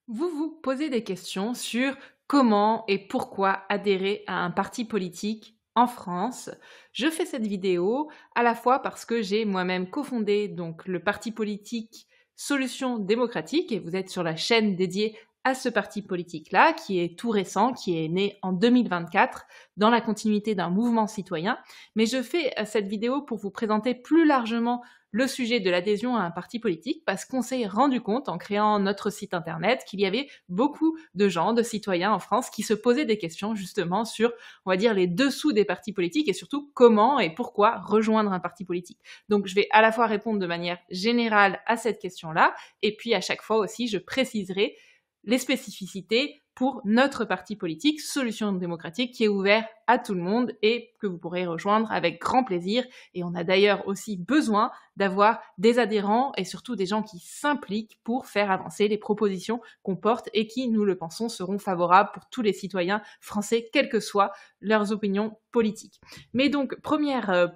Vous vous posez des questions sur comment et pourquoi adhérer à un parti politique en France. Je fais cette vidéo à la fois parce que j'ai moi-même cofondé donc le parti politique Solutions démocratiques et vous êtes sur la chaîne dédiée à ce parti politique-là qui est tout récent, qui est né en 2024 dans la continuité d'un mouvement citoyen. Mais je fais cette vidéo pour vous présenter plus largement le sujet de l'adhésion à un parti politique parce qu'on s'est rendu compte en créant notre site internet qu'il y avait beaucoup de gens, de citoyens en France qui se posaient des questions justement sur, on va dire, les dessous des partis politiques et surtout comment et pourquoi rejoindre un parti politique. Donc je vais à la fois répondre de manière générale à cette question-là et puis à chaque fois aussi je préciserai les spécificités pour notre parti politique, Solutions démocratiques, qui est ouvert à tout le monde et que vous pourrez rejoindre avec grand plaisir. Et on a d'ailleurs aussi besoin d'avoir des adhérents et surtout des gens qui s'impliquent pour faire avancer les propositions qu'on porte et qui, nous le pensons, seront favorables pour tous les citoyens français, quelles que soient leurs opinions politiques. Mais donc, première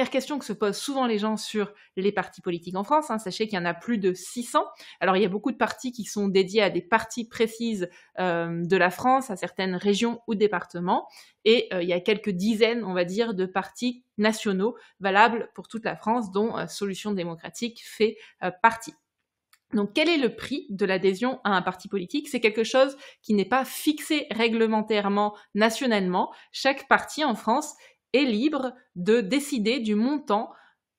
question que se posent souvent les gens sur les partis politiques en France. Sachez qu'il y en a plus de 600. Alors, il y a beaucoup de partis qui sont dédiés à des parties précises de la France, à certaines régions ou départements. Et il y a quelques dizaines, on va dire, de partis nationaux valables pour toute la France, dont Solutions démocratiques fait partie. Donc, quel est le prix de l'adhésion à un parti politique? C'est quelque chose qui n'est pas fixé réglementairement nationalement. Chaque parti en France est libre de décider du montant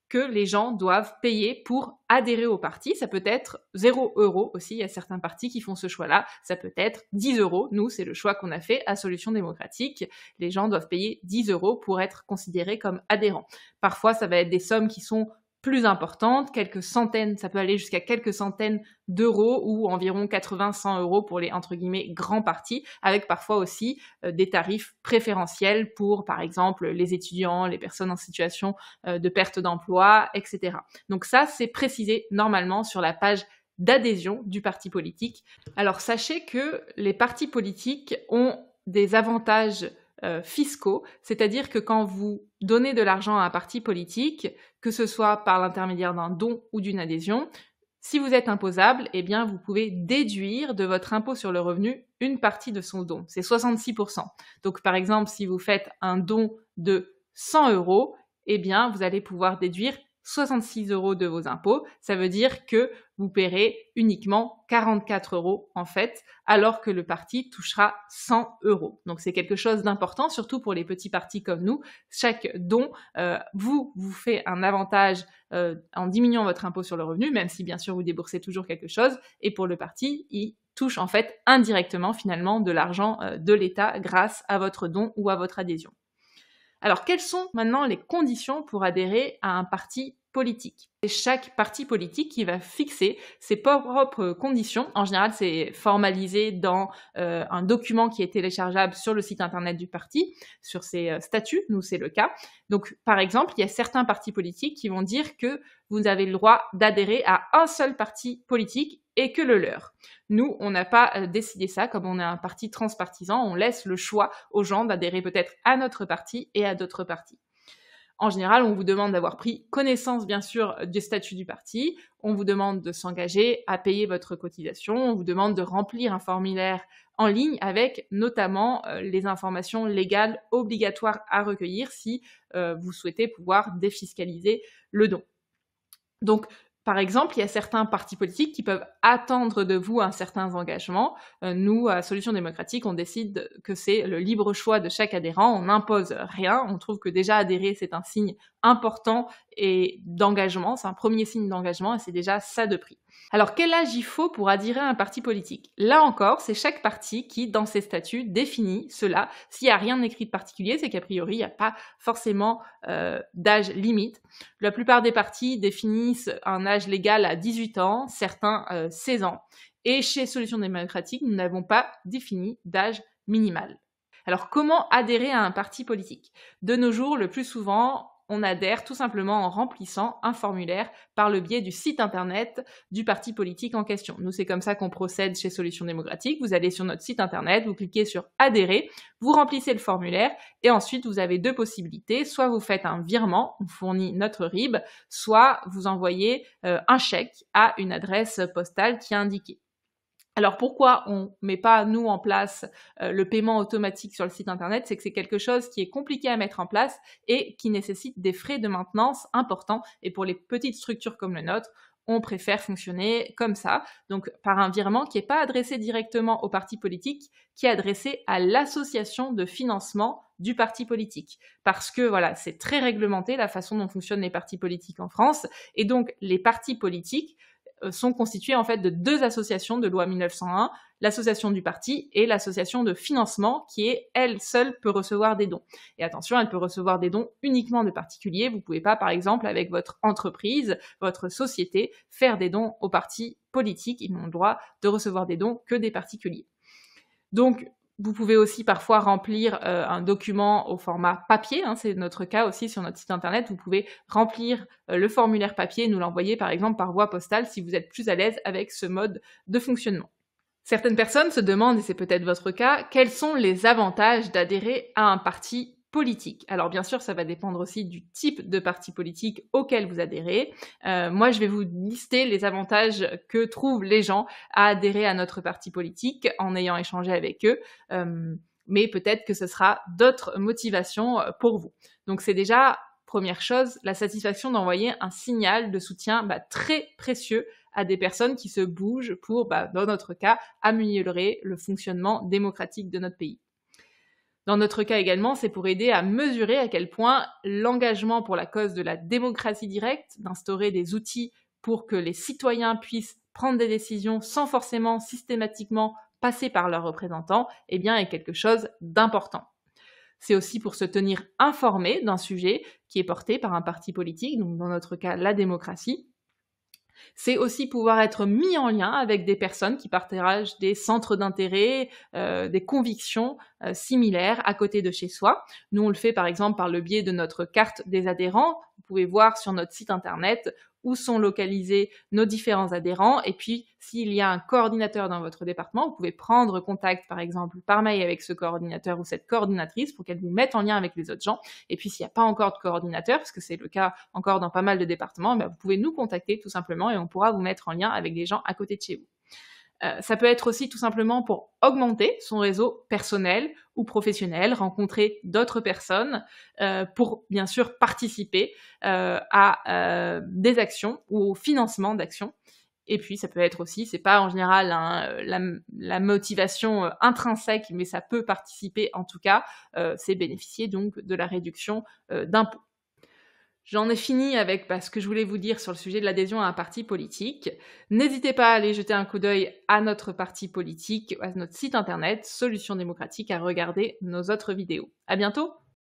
que les gens doivent payer pour adhérer au parti. Ça peut être 0 € aussi, il y a certains partis qui font ce choix-là. Ça peut être 10 €. Nous, c'est le choix qu'on a fait à Solutions démocratiques. Les gens doivent payer 10 € pour être considérés comme adhérents. Parfois, ça va être des sommes qui sont plus importantes, quelques centaines, ça peut aller jusqu'à quelques centaines d'euros ou environ 80-100 € pour les, entre guillemets, grands partis, avec parfois aussi des tarifs préférentiels pour, par exemple, les étudiants, les personnes en situation de perte d'emploi, etc. Donc ça, c'est précisé normalement sur la page d'adhésion du parti politique. Alors sachez que les partis politiques ont des avantages fiscaux, c'est-à-dire que quand vous donnez de l'argent à un parti politique, que ce soit par l'intermédiaire d'un don ou d'une adhésion, si vous êtes imposable, eh bien vous pouvez déduire de votre impôt sur le revenu une partie de son don. C'est 66%. Donc par exemple, si vous faites un don de 100 €, eh bien vous allez pouvoir déduire 66 € de vos impôts. Ça veut dire que vous paierez uniquement 44 € en fait, alors que le parti touchera 100 €. Donc c'est quelque chose d'important, surtout pour les petits partis comme nous. Chaque don vous fait un avantage en diminuant votre impôt sur le revenu, même si bien sûr vous déboursez toujours quelque chose. Et pour le parti, il touche en fait indirectement finalement de l'argent de l'État grâce à votre don ou à votre adhésion. Alors, quelles sont maintenant les conditions pour adhérer à un parti politique? C'est chaque parti politique qui va fixer ses propres conditions. En général, c'est formalisé dans un document qui est téléchargeable sur le site internet du parti, sur ses statuts. Nous, c'est le cas. Donc, par exemple, il y a certains partis politiques qui vont dire que vous avez le droit d'adhérer à un seul parti politique et que le leur. Nous, on n'a pas décidé ça, comme on est un parti transpartisan, on laisse le choix aux gens d'adhérer peut-être à notre parti et à d'autres partis. En général, on vous demande d'avoir pris connaissance, bien sûr, du statut du parti, on vous demande de s'engager à payer votre cotisation, on vous demande de remplir un formulaire en ligne avec notamment les informations légales obligatoires à recueillir si vous souhaitez pouvoir défiscaliser le don. Donc, par exemple, il y a certains partis politiques qui peuvent attendre de vous un certain engagement. Nous, à Solutions démocratiques, on décide que c'est le libre choix de chaque adhérent. On n'impose rien. On trouve que déjà adhérer, c'est un signe important et d'engagement. C'est un premier signe d'engagement et c'est déjà ça de prix. Alors, quel âge il faut pour adhérer à un parti politique? Là encore, c'est chaque parti qui, dans ses statuts, définit cela. S'il n'y a rien écrit de particulier, c'est qu'a priori, il n'y a pas forcément d'âge limite. La plupart des partis définissent un âge légal à 18 ans, certains 16 ans. Et chez Solutions démocratiques, nous n'avons pas défini d'âge minimal. Alors, comment adhérer à un parti politique? De nos jours, le plus souvent, on adhère tout simplement en remplissant un formulaire par le biais du site internet du parti politique en question. Nous, c'est comme ça qu'on procède chez Solutions démocratiques. Vous allez sur notre site internet, vous cliquez sur adhérer, vous remplissez le formulaire et ensuite vous avez deux possibilités. Soit vous faites un virement, on fournit notre RIB, soit vous envoyez un chèque à une adresse postale qui est indiquée. Alors pourquoi on met pas, nous, en place le paiement automatique sur le site internet? C'est que c'est quelque chose qui est compliqué à mettre en place et qui nécessite des frais de maintenance importants. Et pour les petites structures comme le nôtre, on préfère fonctionner comme ça, donc par un virement qui n'est pas adressé directement au parti politique, qui est adressé à l'association de financement du parti politique. Parce que voilà, c'est très réglementé la façon dont fonctionnent les partis politiques en France, et donc les partis politiques sont constitués en fait de deux associations de loi 1901, l'association du parti et l'association de financement qui est, elle seule, peut recevoir des dons. Et attention, elle peut recevoir des dons uniquement de particuliers. Vous ne pouvez pas, par exemple, avec votre entreprise, votre société, faire des dons aux partis politiques. Ils n'ont le droit de recevoir des dons que des particuliers. Donc, vous pouvez aussi parfois remplir un document au format papier, hein, c'est notre cas aussi sur notre site internet. Vous pouvez remplir le formulaire papier et nous l'envoyer par exemple par voie postale si vous êtes plus à l'aise avec ce mode de fonctionnement. Certaines personnes se demandent, et c'est peut-être votre cas, quels sont les avantages d'adhérer à un parti politique. Alors bien sûr, ça va dépendre aussi du type de parti politique auquel vous adhérez. Moi, je vais vous lister les avantages que trouvent les gens à adhérer à notre parti politique en ayant échangé avec eux. Mais peut-être que ce sera d'autres motivations pour vous. Donc c'est déjà, première chose, la satisfaction d'envoyer un signal de soutien très précieux à des personnes qui se bougent pour, dans notre cas, améliorer le fonctionnement démocratique de notre pays. Dans notre cas également, c'est pour aider à mesurer à quel point l'engagement pour la cause de la démocratie directe, d'instaurer des outils pour que les citoyens puissent prendre des décisions sans forcément systématiquement passer par leurs représentants, est quelque chose d'important. C'est aussi pour se tenir informé d'un sujet qui est porté par un parti politique, donc dans notre cas la démocratie. C'est aussi pouvoir être mis en lien avec des personnes qui partagent des centres d'intérêt, des convictions similaires à côté de chez soi. Nous, on le fait par exemple par le biais de notre carte des adhérents. Vous pouvez voir sur notre site internet où sont localisés nos différents adhérents. Et puis, s'il y a un coordinateur dans votre département, vous pouvez prendre contact, par exemple, par mail avec ce coordinateur ou cette coordinatrice pour qu'elle vous mette en lien avec les autres gens. Et puis, s'il n'y a pas encore de coordinateur, parce que c'est le cas encore dans pas mal de départements, vous pouvez nous contacter tout simplement et on pourra vous mettre en lien avec des gens à côté de chez vous. Ça peut être aussi tout simplement pour augmenter son réseau personnel ou professionnel, rencontrer d'autres personnes pour bien sûr participer à des actions ou au financement d'actions. Et puis ça peut être aussi, c'est pas en général la motivation intrinsèque, mais ça peut participer en tout cas, c'est bénéficier donc de la réduction d'impôts. J'en ai fini avec ce que je voulais vous dire sur le sujet de l'adhésion à un parti politique. N'hésitez pas à aller jeter un coup d'œil à notre parti politique, à notre site internet Solutions Démocratiques, à regarder nos autres vidéos. À bientôt!